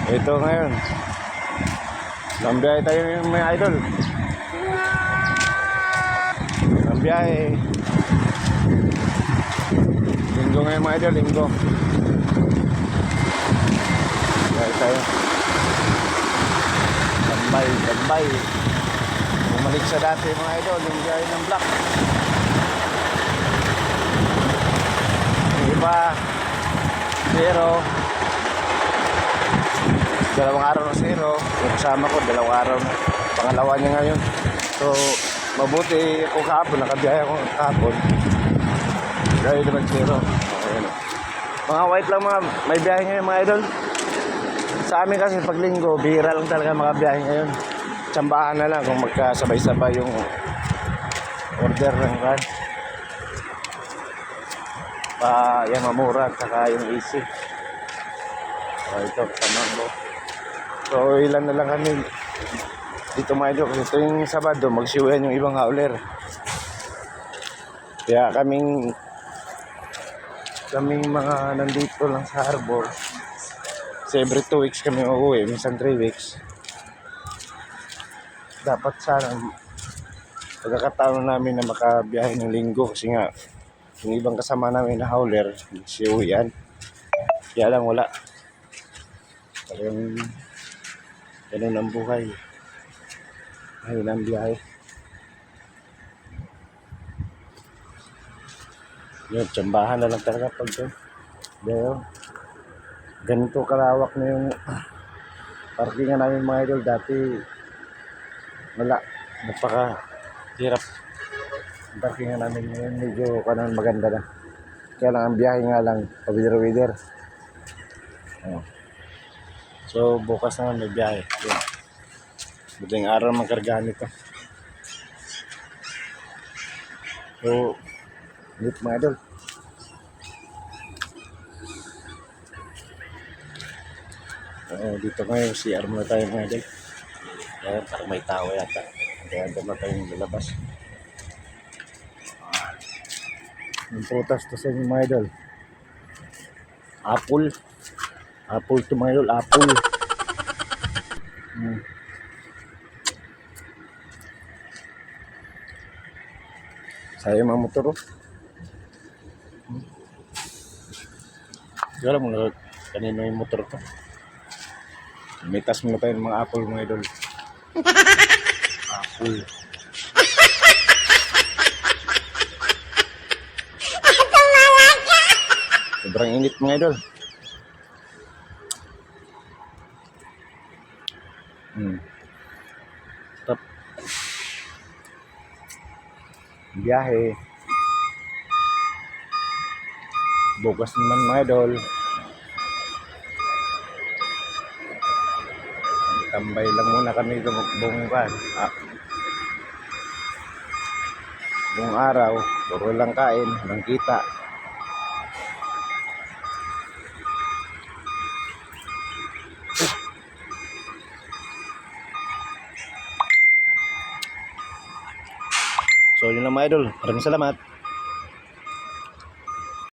Ito ngayon. Lambiyahe tayo yung mga idol. Lambiyahe. Linggo ngayon mga idol, linggo. Lambiyahe tayo. Lambay. Bumalik sa dati mga idol, yung biyahe ng black. Yung iba, zero. Dalawang araw na zero. Yung kasama ko, dalawang araw na. Pangalawa niya ngayon. So, mabuti ako kahapon. Nakabiyahe ako kahapon. Dahil naman zero. Ayan. Mga white lang mga may biyahe ngayon mga idol. Sa amin kasi pag linggo, bihira lang talaga makabiyahe ngayon. Tsambahan na lang kung magkasabay-sabay yung order ng van. Yung mamura at saka yung easy. So, ito, tamang mo. So, ilan na lang kami dito mga idol. Kasi ito yung Sabado, magsiuwian yung ibang hauler. Kaya kaming mga nandito lang sa harbor. Kasi every 2 weeks kami uuwi, minsan 3 weeks. Dapat sana pagkakataon namin na makabiyahe ng linggo kasi nga yung ibang kasama namin na hauler magsiuwian. Kaya lang wala. Parang ganun ang buhay. Ayun ang biyahe. Yun, tsambahan na lang talaga pag yun. Ganito kalawak na yung parkingan namin mga idol. Dati wala, napaka hirap ang parkingan namin ngayon. Medyo kanan maganda na. Kaya lang ang biyahe nga lang pabider-wider. So bukas naman may biyahe. Buting araw magkargaan ito. So ulit mga idol. Dito ngayon CR muna tayo mga idol. Ayan, parang may tao yata. Kaya doon na tayong lalabas. Yung prutas to sa inyo mga idol. Apple to mga idol, apple. Sayang mga motor oh. Di alam mo na kanino yung motor to. Mitas muna tayo ng mga apple mga idol. Apple. Sobrang init mga idol. Stop. Biyahe. Bukas naman mga idol. Tambay lang muna kami buong araw. Puro lang kain, walang kita. So yun lang mga idol. Maraming salamat.